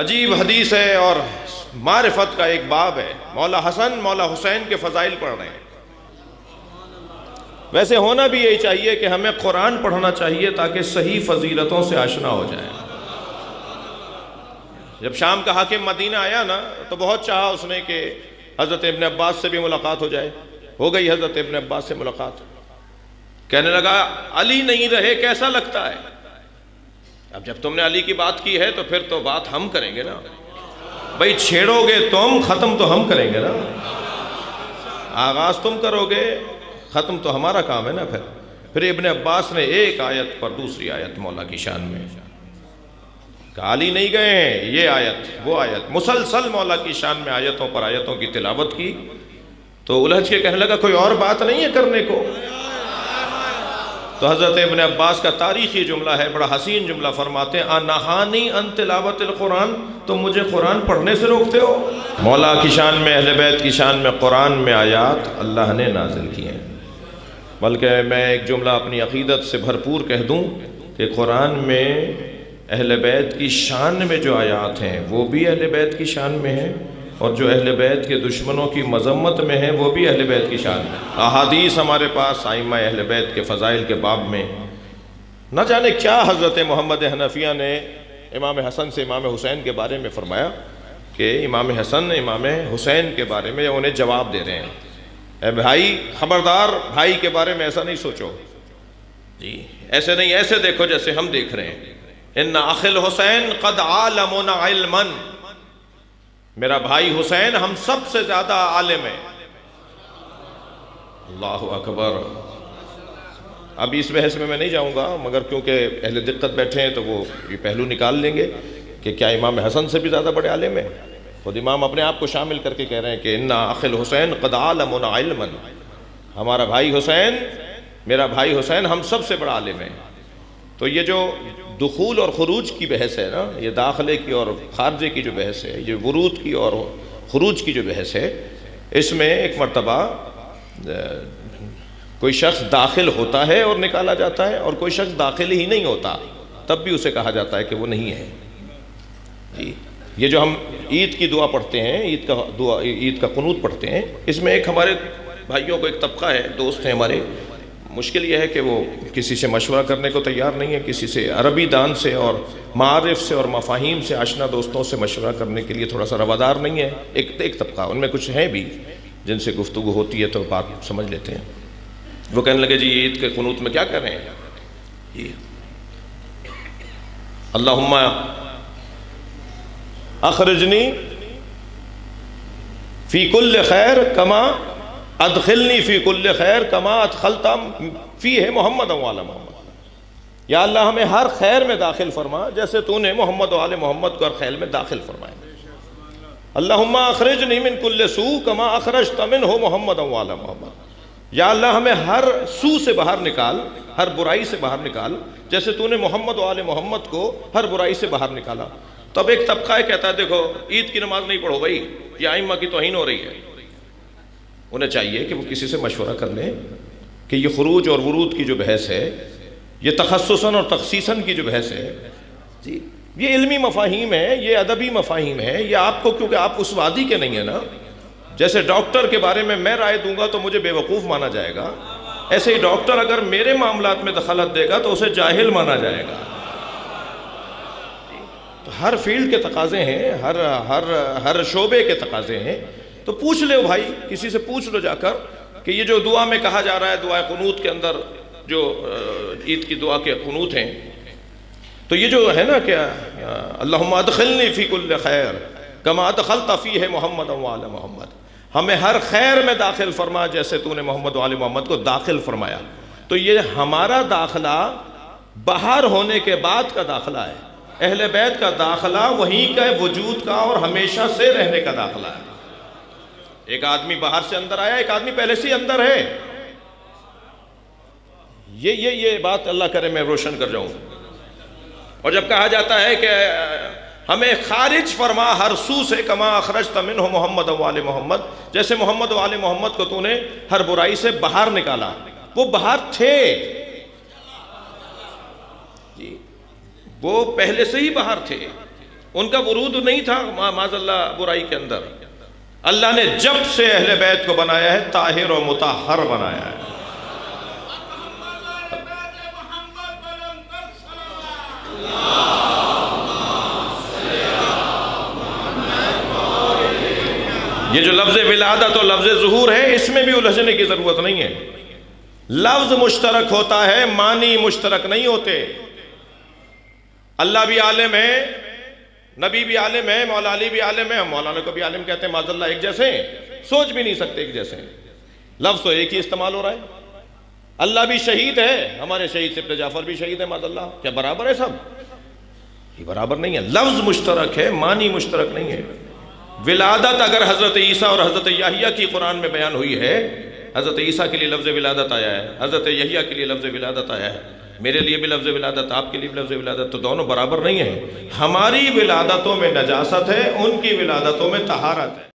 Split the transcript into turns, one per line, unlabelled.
عجیب حدیث ہے اور معرفت کا ایک باب ہے. مولا حسن مولا حسین کے فضائل پڑھ رہے ہیں. ویسے ہونا بھی یہی چاہیے کہ ہمیں قرآن پڑھنا چاہیے تاکہ صحیح فضیلتوں سے آشنا ہو جائے. جب شام کا حاکم مدینہ آیا نا تو بہت چاہا اس نے کہ حضرت ابن عباس سے بھی ملاقات ہو جائے. ہو گئی حضرت ابن عباس سے ملاقات. کہنے لگا علی نہیں رہے کیسا لگتا ہے؟ اب جب تم نے علی کی بات کی ہے تو پھر تو بات ہم کریں گے نا بھائی. چھیڑو گے تم ختم تو ہم کریں گے نا. آغاز تم کرو گے ختم تو ہمارا کام ہے نا. پھر ابن عباس نے ایک آیت پر دوسری آیت مولا کی شان میں کہا علی نہیں گئے ہیں، یہ آیت وہ آیت، مسلسل مولا کی شان میں آیتوں پر آیتوں کی تلاوت کی. تو الجھ کے کہنے لگا کوئی اور بات نہیں ہے کرنے کو؟ تو حضرت ابن عباس کا تاریخی جملہ ہے، بڑا حسین جملہ فرماتے ہیں انہانی ان تلاوت القرآن، تم مجھے قرآن پڑھنے سے روکتے ہو؟ مولا کی شان میں اہل بیت کی شان میں قرآن میں آیات اللہ نے نازل کی ہیں. بلکہ میں ایک جملہ اپنی عقیدت سے بھرپور کہہ دوں کہ قرآن میں اہل بیت کی شان میں جو آیات ہیں وہ بھی اہل بیت کی شان میں ہیں، اور جو اہل بیت کے دشمنوں کی مذمت میں ہیں وہ بھی اہل بیت کی شان میں. احادیث ہمارے پاس ائمہ اہل بیت کے فضائل کے باب میں نہ جانے کیا حضرت محمد حنفیہ نے امام حسن سے امام حسین کے بارے میں فرمایا کہ امام حسن امام حسین کے بارے میں انہیں جواب دے رہے ہیں، اے بھائی خبردار بھائی کے بارے میں ایسا نہیں سوچو جی، ایسے نہیں، ایسے دیکھو جیسے ہم دیکھ رہے ہیں. ان اخ الحسین قد عالمنا علما، میرا بھائی حسین ہم سب سے زیادہ عالم ہے. اللہ اکبر. اب اس بحث میں نہیں جاؤں گا مگر کیونکہ اہل دقت بیٹھے ہیں تو وہ یہ پہلو نکال لیں گے کہ کیا امام حسن سے بھی زیادہ بڑے عالم ہیں. خود امام اپنے آپ کو شامل کر کے کہہ رہے ہیں کہ ان اخ الحسین قد عالمنا علما، ہمارا بھائی حسین میرا بھائی حسین ہم سب سے بڑا عالم ہے. تو یہ جو دخول اور خروج کی بحث ہے نا، یہ داخلے کی اور خارجے کی جو بحث ہے، یہ ورود کی اور خروج کی جو بحث ہے، اس میں ایک مرتبہ کوئی شخص داخل ہوتا ہے اور نکالا جاتا ہے، اور کوئی شخص داخل ہی نہیں ہوتا تب بھی اسے کہا جاتا ہے کہ وہ نہیں ہے. جی یہ جو ہم عید کی دعا پڑھتے ہیں، عید کا قنوت پڑھتے ہیں، اس میں ایک ہمارے بھائیوں کو ایک طبقہ ہے، دوست ہیں ہمارے، مشکل یہ ہے کہ وہ کسی سے مشورہ کرنے کو تیار نہیں ہے، کسی سے عربی دان سے اور معارف سے اور مفاہیم سے آشنا دوستوں سے مشورہ کرنے کے لیے تھوڑا سا روادار نہیں ہے. ایک طبقہ، ان میں کچھ ہیں بھی جن سے گفتگو ہوتی ہے تو بات سمجھ لیتے ہیں. وہ کہنے لگے جی عید کے قنوت میں کیا کر رہے ہیں؟ جی اللہم اخرجنی فی کل خیر کما ادخلنی فی کل خیر کما ادخلت فیہ محمد و آل محمد. یا اللہ ہمیں ہر خیر میں داخل فرما جیسے تو نے محمد و آل محمد کو ہر خیر میں داخل فرمایا. اللہم اخرجنی من کل سوء کما اخرجت منہ محمد و آل محمد. یا اللہ ہمیں ہر سوء سے باہر نکال، ہر برائی سے باہر نکال جیسے تو نے محمد و آل محمد کو ہر برائی سے باہر نکالا. تب ایک طبقہ ہے کہتا ہے دیکھو عید کی نماز نہیں پڑھو بھائی، یہ ائمہ کی توہین ہو رہی ہے. انہیں چاہیے کہ وہ کسی سے مشورہ کر لیں کہ یہ خروج اور ورود کی جو بحث ہے، یہ تخصصاً اور تخصیصاً کی جو بحث ہے، جی یہ علمی مفاہیم ہے، یہ ادبی مفاہیم ہے. یہ آپ کو، کیونکہ آپ اس وادی کے نہیں ہیں نا، جیسے ڈاکٹر کے بارے میں رائے دوں گا تو مجھے بے وقوف مانا جائے گا، ایسے ہی ڈاکٹر اگر میرے معاملات میں دخالت دے گا تو اسے جاہل مانا جائے گا. تو ہر فیلڈ کے تقاضے ہیں، ہر شعبے کے تقاضے ہیں. تو پوچھ لو بھائی، کسی سے پوچھ لو جا کر کہ یہ جو دعا میں کہا جا رہا ہے، دعا قنوت کے اندر جو عید کی دعا کے قنوت ہیں، تو یہ جو ہے نا کہ اللہم ادخلنی فی کل خیر کما ادخلت فیہ محمد و آل محمد، ہمیں ہر خیر میں داخل فرما جیسے تو نے محمد و آل محمد کو داخل فرمایا. تو یہ ہمارا داخلہ باہر ہونے کے بعد کا داخلہ ہے. اہل بیت کا داخلہ وہیں کا وجود کا اور ہمیشہ سے رہنے کا داخلہ ہے. ایک آدمی باہر سے اندر آیا، ایک آدمی پہلے سے اندر ہے. یہ بات اللہ کرے میں روشن کر جاؤں. اور جب کہا جاتا ہے کہ ہمیں خارج فرما ہر سو سے کما اخرجت منہ محمد و آل محمد، جیسے محمد و آل محمد کو تو نے ہر برائی سے باہر نکالا. وہ باہر تھے جی، وہ پہلے سے ہی باہر تھے. ان کا ورود نہیں تھا معاذ اللہ برائی کے اندر. اللہ نے جب سے اہل بیت کو بنایا ہے طاہر و مطہر بنایا ہے. یہ جو لفظ ولادت اور لفظ ظہور ہے اس میں بھی الجھنے کی ضرورت نہیں ہے. لفظ مشترک ہوتا ہے، معنی مشترک نہیں ہوتے. اللہ بھی عالم ہے، نبی بھی عالم ہے، مولا علی بھی عالم ہے، ہم مولانا کو بھی عالم کہتے ہیں. معاذ اللہ ایک جیسے ہیں، سوچ بھی نہیں سکتے ایک جیسے ہیں. لفظ تو ایک ہی استعمال ہو رہا ہے. اللہ بھی شہید ہے، ہمارے شہید ابن جعفر بھی شہید ہے. معاذ اللہ کیا برابر ہے؟ سب یہ برابر نہیں ہے. لفظ مشترک ہے، معنی مشترک نہیں ہے. ولادت اگر حضرت عیسیٰ اور حضرت یحییٰ کی قرآن میں بیان ہوئی ہے، حضرت عیسیٰ کے لیے لفظ ولادت آیا ہے، حضرت یحییٰ کے لیے لفظ ولادت آیا ہے، میرے لیے بھی لفظ ولادت، آپ کے لیے بھی لفظ ولادت، تو دونوں برابر نہیں ہیں. ہماری ولادتوں میں نجاست ہے، ان کی ولادتوں میں طہارت ہے.